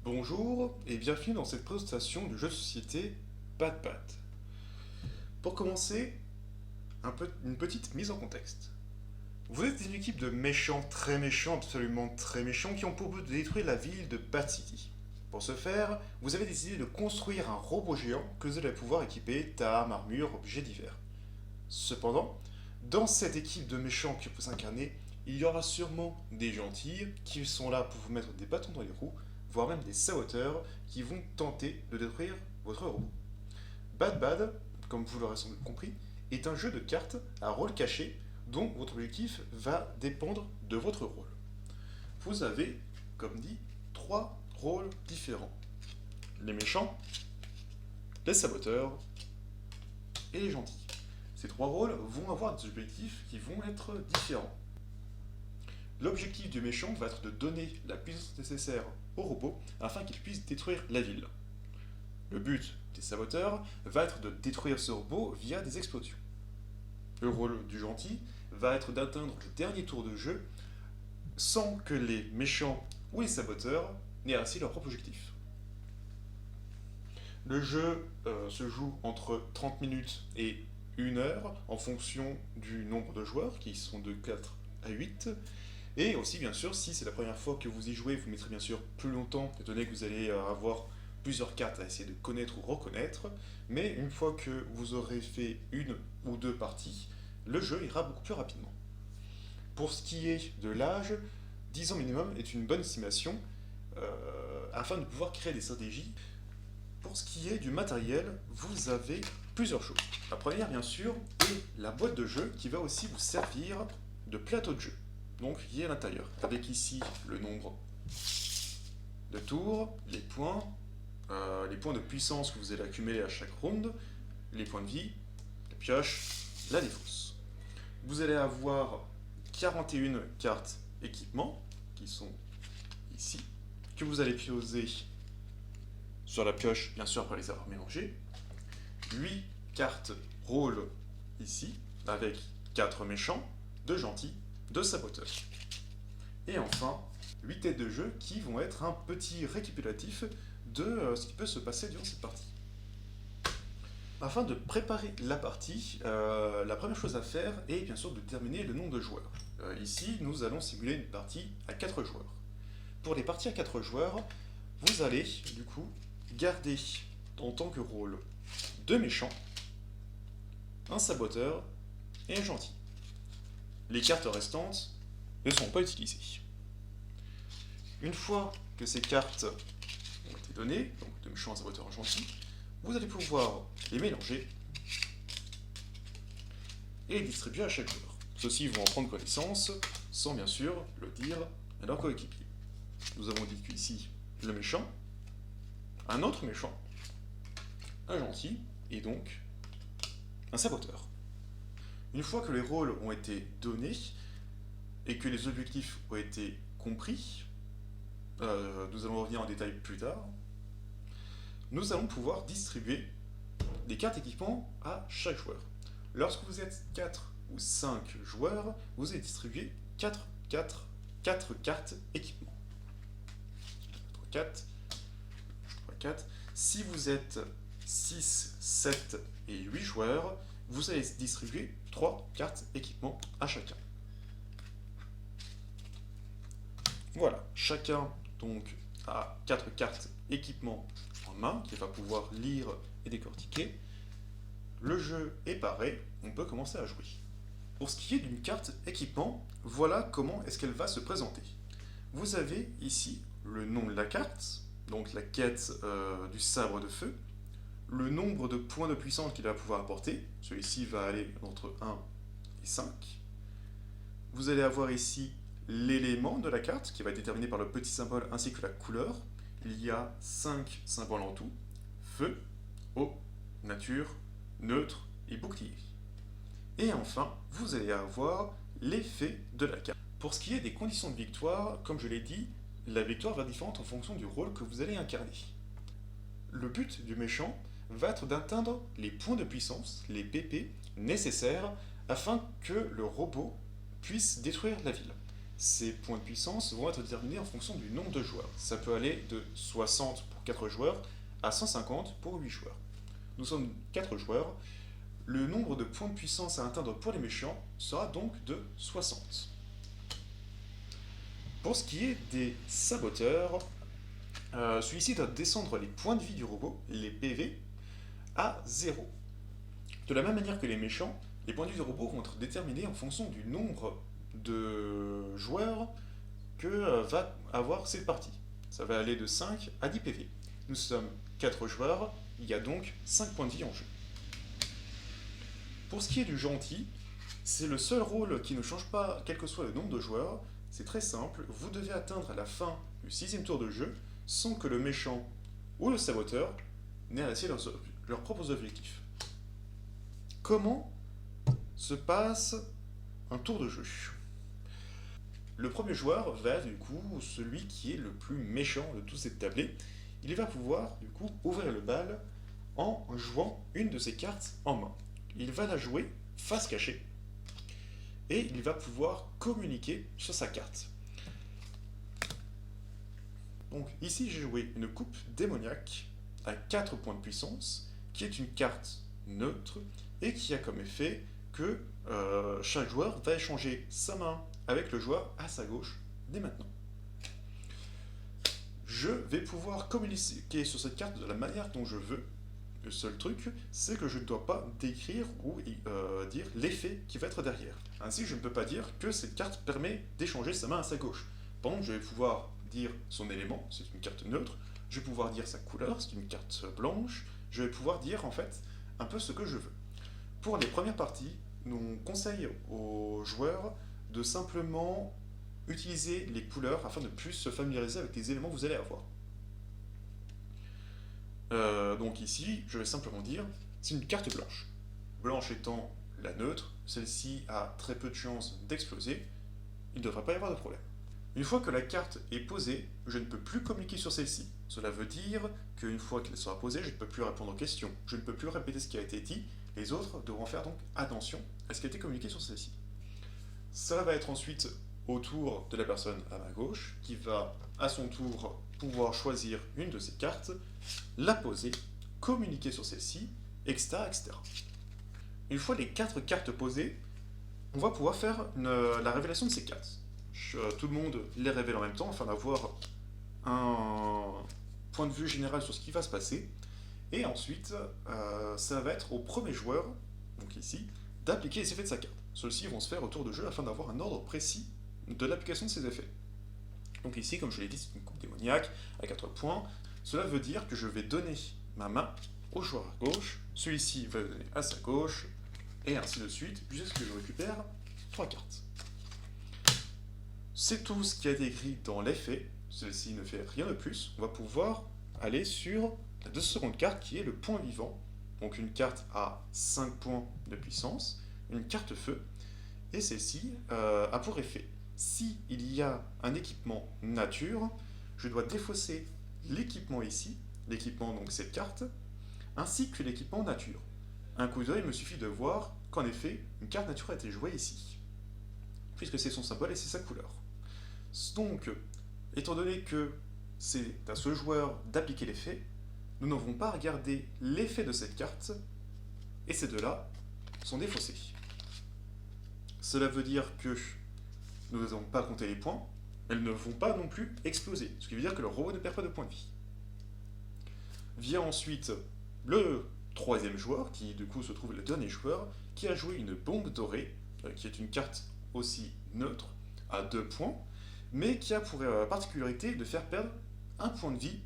Bonjour et bienvenue dans cette présentation du jeu de société Bad Bad. Pour commencer, une petite mise en contexte. Vous êtes une équipe de méchants, très méchants, absolument très méchants, qui ont pour but de détruire la ville de Bad City. Pour ce faire, vous avez décidé de construire un robot géant que vous allez pouvoir équiper d'armes, armures, objets divers. Cependant, dans cette équipe de méchants que vous incarnez, il y aura sûrement des gentils qui sont là pour vous mettre des bâtons dans les roues, voire même des saboteurs qui vont tenter de détruire votre robot. Bad Bad, comme vous l'aurez sans doute compris, est un jeu de cartes à rôle caché dont votre objectif va dépendre de votre rôle. Vous avez, comme dit, trois rôles différents. Les méchants, les saboteurs et les gentils. Ces trois rôles vont avoir des objectifs qui vont être différents. L'objectif du méchant va être de donner la puissance nécessaire au robot afin qu'il puisse détruire la ville. Le but des saboteurs va être de détruire ce robot via des explosions. Le rôle du gentil va être d'atteindre le dernier tour de jeu sans que les méchants ou les saboteurs n'aient ainsi leur propre objectif. Le jeu se joue entre 30 minutes et 1 heure en fonction du nombre de joueurs qui sont de 4 à 8. Et aussi, bien sûr, si c'est la première fois que vous y jouez, vous mettrez bien sûr plus longtemps, étant donné que vous allez avoir plusieurs cartes à essayer de connaître ou reconnaître. Mais une fois que vous aurez fait une ou deux parties, le jeu ira beaucoup plus rapidement. Pour ce qui est de l'âge, 10 ans minimum est une bonne estimation afin de pouvoir créer des stratégies. Pour ce qui est du matériel, vous avez plusieurs choses. La première, bien sûr, est la boîte de jeu qui va aussi vous servir de plateau de jeu. Donc il y a à l'intérieur, avec ici le nombre de tours, les points de puissance que vous allez accumuler à chaque round, les points de vie, la pioche, la défausse. Vous allez avoir 41 cartes équipement, qui sont ici, que vous allez pioser sur la pioche, bien sûr après les avoir mélangées. 8 cartes rôle ici, avec 4 méchants, 2 gentils, 2 saboteurs. Et enfin, 8 têtes de jeu qui vont être un petit récapitulatif de ce qui peut se passer durant cette partie. Afin de préparer la partie, la première chose à faire est bien sûr de déterminer le nombre de joueurs. Ici, nous allons simuler une partie à 4 joueurs. Pour les parties à 4 joueurs, vous allez du coup garder en tant que rôle 2 méchants, un saboteur et un gentil. Les cartes restantes ne seront pas utilisées. Une fois que ces cartes ont été données, donc de méchants, saboteurs, gentils, vous allez pouvoir les mélanger et les distribuer à chaque joueur. Ceux-ci vont en prendre connaissance sans bien sûr le dire à leur coéquipier. Nous avons dit qu'ici, le méchant, un autre méchant, un gentil et donc un saboteur. Une fois que les rôles ont été donnés et que les objectifs ont été compris, nous allons revenir en détail plus tard, nous allons pouvoir distribuer des cartes équipement à chaque joueur. Lorsque vous êtes 4 ou 5 joueurs, vous allez distribuer 4 cartes équipement. 4, 4. Si vous êtes 6, 7 et 8 joueurs, vous allez distribuer 3 cartes équipement à chacun. Voilà, chacun donc a 4 cartes équipement en main qu'il va pouvoir lire et décortiquer. Le jeu est paré, on peut commencer à jouer. Pour ce qui est d'une carte équipement, voilà comment est-ce qu'elle va se présenter. Vous avez ici le nom de la carte, donc la quête du sabre de feu, le nombre de points de puissance qu'il va pouvoir apporter, celui-ci va aller entre 1 et 5. Vous allez avoir ici l'élément de la carte, qui va être déterminé par le petit symbole ainsi que la couleur. Il y a 5 symboles en tout, feu, eau, nature, neutre et bouclier. Et enfin, vous allez avoir l'effet de la carte. Pour ce qui est des conditions de victoire, comme je l'ai dit, la victoire va être différente en fonction du rôle que vous allez incarner. Le but du méchant va être d'atteindre les points de puissance, les PP, nécessaires afin que le robot puisse détruire la ville. Ces points de puissance vont être déterminés en fonction du nombre de joueurs. Ça peut aller de 60 pour 4 joueurs à 150 pour 8 joueurs. Nous sommes 4 joueurs. Le nombre de points de puissance à atteindre pour les méchants sera donc de 60. Pour ce qui est des saboteurs, celui-ci doit descendre les points de vie du robot, les PV, à 0. De la même manière que les méchants, les points de vie du robot vont être déterminés en fonction du nombre de joueurs que va avoir cette partie. Ça va aller de 5 à 10 PV. Nous sommes 4 joueurs, il y a donc 5 points de vie en jeu. Pour ce qui est du gentil, c'est le seul rôle qui ne change pas quel que soit le nombre de joueurs. C'est très simple, vous devez atteindre à la fin du 6e tour de jeu sans que le méchant ou le saboteur n'aient réalisé leurs propres objectifs. Comment se passe un tour de jeu? Le premier joueur va du coup celui qui est le plus méchant de tous ces tablés. Il va pouvoir du coup ouvrir le bal en jouant une de ses cartes en main. Il va la jouer face cachée et il va pouvoir communiquer sur sa carte. Donc ici j'ai joué une coupe démoniaque à 4 points de puissance qui est une carte neutre et qui a comme effet que chaque joueur va échanger sa main avec le joueur à sa gauche dès maintenant. Je vais pouvoir communiquer sur cette carte de la manière dont je veux. Le seul truc, c'est que je ne dois pas décrire ou dire l'effet qui va être derrière. Ainsi, je ne peux pas dire que cette carte permet d'échanger sa main à sa gauche. Par contre, je vais pouvoir dire son élément, c'est une carte neutre. Je vais pouvoir dire sa couleur, c'est une carte blanche. Je vais pouvoir dire en fait un peu ce que je veux. Pour les premières parties, nous conseille aux joueurs de simplement utiliser les couleurs afin de plus se familiariser avec les éléments que vous allez avoir. Donc ici, je vais simplement dire, c'est une carte blanche. Blanche étant la neutre, celle-ci a très peu de chances d'exploser, il ne devrait pas y avoir de problème. Une fois que la carte est posée, je ne peux plus communiquer sur celle-ci. Cela veut dire qu'une fois qu'elle sera posée, je ne peux plus répondre aux questions, je ne peux plus répéter ce qui a été dit, les autres devront faire donc attention à ce qui a été communiqué sur celle-ci. Cela va être ensuite au tour de la personne à ma gauche, qui va à son tour pouvoir choisir une de ses cartes, la poser, communiquer sur celle-ci, etc., etc. Une fois les 4 cartes posées, on va pouvoir faire la révélation de ces cartes. Tout le monde les révèle en même temps afin d'avoir un point de vue général sur ce qui va se passer. Et ensuite, ça va être au premier joueur, donc ici, d'appliquer les effets de sa carte. Ceux-ci vont se faire au tour de jeu afin d'avoir un ordre précis de l'application de ces effets. Donc ici, comme je l'ai dit, c'est une coupe démoniaque à 4 points. Cela veut dire que je vais donner ma main au joueur à gauche, celui-ci va le donner à sa gauche, et ainsi de suite, jusqu'à ce que je récupère 3 cartes. C'est tout ce qui a été écrit dans l'effet, celle-ci ne fait rien de plus. On va pouvoir aller sur la seconde carte qui est le point vivant, donc une carte à 5 points de puissance, une carte feu, et celle-ci a pour effet, si il y a un équipement nature, je dois défausser l'équipement ici, l'équipement donc cette carte, ainsi que l'équipement nature. Un coup d'œil me suffit de voir qu'en effet, une carte nature a été jouée ici, puisque c'est son symbole et c'est sa couleur. Donc, étant donné que c'est à ce joueur d'appliquer l'effet, nous n'avons pas regardé l'effet de cette carte, et ces deux-là sont défaussés. Cela veut dire que nous n'avons pas compté les points, elles ne vont pas non plus exploser, ce qui veut dire que le robot ne perd pas de points de vie. Vient ensuite le troisième joueur, qui du coup se trouve le dernier joueur, qui a joué une bombe dorée, qui est une carte aussi neutre, à 2 points, mais qui a pour particularité de faire perdre un point de vie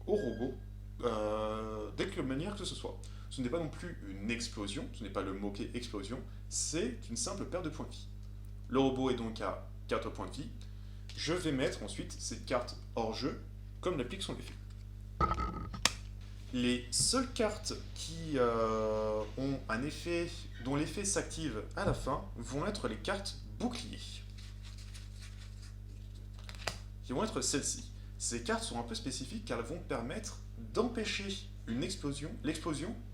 au robot, de quelque manière que ce soit. Ce n'est pas non plus une explosion, ce n'est pas le mot-clé explosion, c'est une simple perte de points de vie. Le robot est donc à 4 points de vie. Je vais mettre ensuite cette carte hors jeu, comme l'applique son effet. Les seules cartes qui ont un effet, dont l'effet s'active à la fin, vont être les cartes boucliers. Qui vont être celles-ci. Ces cartes sont un peu spécifiques car elles vont permettre d'empêcher l'explosion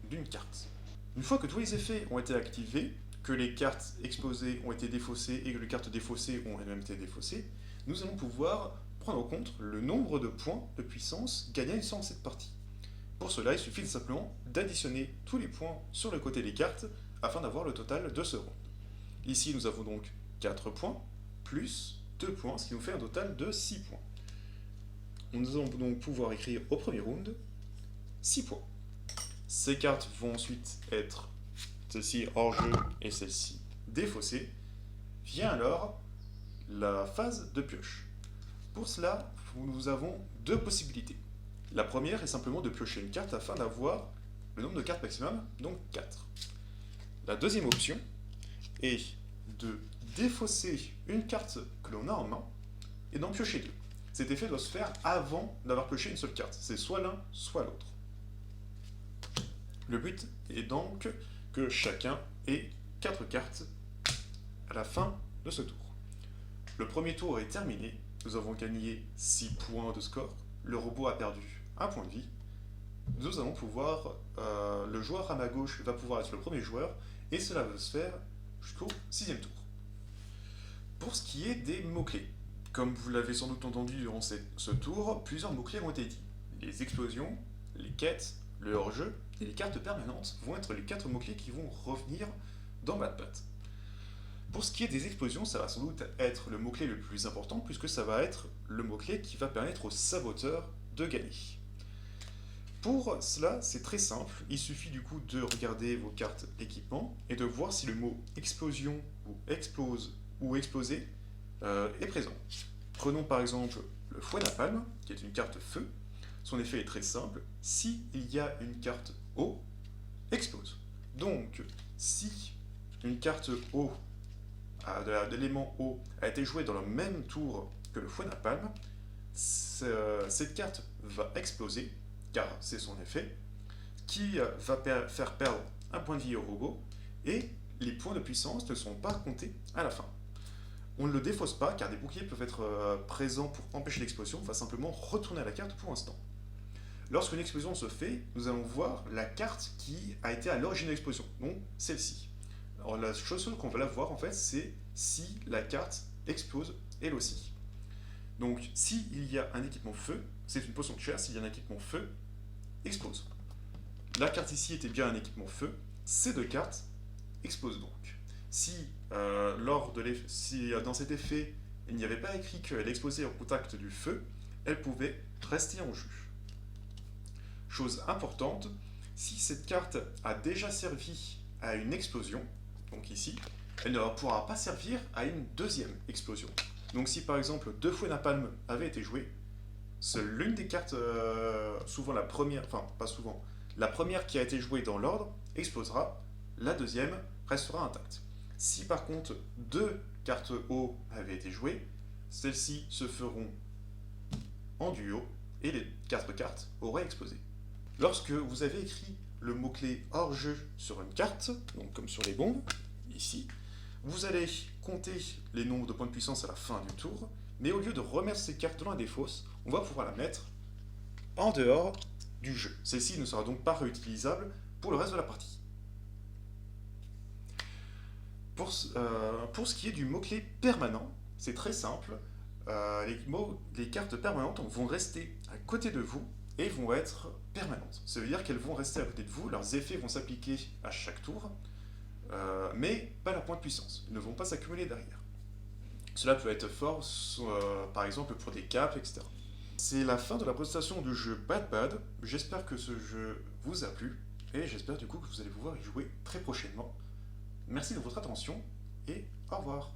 d'une carte. Une fois que tous les effets ont été activés, que les cartes exposées ont été défaussées et que les cartes défaussées ont elles-mêmes été défaussées, nous allons pouvoir prendre en compte le nombre de points de puissance gagnés sur cette partie. Pour cela, il suffit simplement d'additionner tous les points sur le côté des cartes afin d'avoir le total de ce round. Ici, nous avons donc 4 points plus 2 points, ce qui nous fait un total de 6 points. Nous allons donc pouvoir écrire au premier round 6 points. Ces cartes vont ensuite être celle-ci hors jeu et celle-ci défaussée. Vient alors la phase de pioche. Pour cela, nous avons deux possibilités. La première est simplement de piocher une carte afin d'avoir le nombre de cartes maximum, donc 4. La deuxième option est de défausser une carte que l'on a en main et d'en piocher deux. Cet effet doit se faire avant d'avoir pioché une seule carte. C'est soit l'un, soit l'autre. Le but est donc que chacun ait 4 cartes à la fin de ce tour. Le premier tour est terminé. Nous avons gagné 6 points de score. Le robot a perdu 1 point de vie. Nous allons pouvoir... le joueur à ma gauche va pouvoir être le premier joueur et cela va se faire jusqu'au 6e tour. Pour ce qui est des mots-clés, comme vous l'avez sans doute entendu durant ce tour, plusieurs mots-clés ont été dits. Les explosions, les quêtes, le hors-jeu et les cartes permanentes vont être les 4 mots-clés qui vont revenir dans MatPat. Pour ce qui est des explosions, ça va sans doute être le mot-clé le plus important puisque ça va être le mot-clé qui va permettre aux saboteurs de gagner. Pour cela, c'est très simple, il suffit du coup de regarder vos cartes équipement et de voir si le mot explosion ou explose ou exploser est présent. Prenons par exemple le fouet napalm, qui est une carte feu. Son effet est très simple, si il y a une carte eau, explose. Donc, si une carte eau, de l'élément eau, a été jouée dans le même tour que le fouet napalm, cette carte va exploser, car c'est son effet, qui va faire perdre un point de vie au robot, et les points de puissance ne sont pas comptés à la fin. On ne le défausse pas, car des boucliers peuvent être présents pour empêcher l'explosion, on va simplement retourner à la carte pour l'instant. Lorsqu'une explosion se fait, nous allons voir la carte qui a été à l'origine de l'explosion, donc celle-ci. Alors la chose qu'on va la voir en fait, c'est si la carte explose elle aussi. Donc s'il y a un équipement feu, c'est une potion de chair, s'il y a un équipement feu, explose. La carte ici était bien un équipement feu, ces deux cartes explosent donc. Si, dans cet effet, il n'y avait pas écrit qu'elle explosait au contact du feu, elle pouvait rester en jeu. Chose importante, si cette carte a déjà servi à une explosion, donc ici, elle ne pourra pas servir à une deuxième explosion. Donc si par exemple 2 fouets napalm avaient été joués, seule l'une des cartes, souvent la première, enfin pas souvent, la première qui a été jouée dans l'ordre explosera, la deuxième restera intacte. Si par contre 2 cartes eau avaient été jouées, celles-ci se feront en duo et les 4 cartes auraient explosé. Lorsque vous avez écrit le mot-clé hors-jeu sur une carte, donc comme sur les bombes, ici, vous allez compter les nombres de points de puissance à la fin du tour, mais au lieu de remettre ces cartes dans la défausse, on va pouvoir la mettre en dehors du jeu. Celle-ci ne sera donc pas réutilisable pour le reste de la partie. Pour ce qui est du mot-clé permanent, c'est très simple. Les cartes permanentes vont rester à côté de vous et vont être permanentes. Ça veut dire qu'elles vont rester à côté de vous, leurs effets vont s'appliquer à chaque tour, mais pas leur point de puissance. Ils ne vont pas s'accumuler derrière. Cela peut être fort, par exemple pour des capes, etc. C'est la fin de la présentation du jeu Bad Bad. J'espère que ce jeu vous a plu, et j'espère du coup que vous allez pouvoir y jouer très prochainement. Merci de votre attention, et au revoir.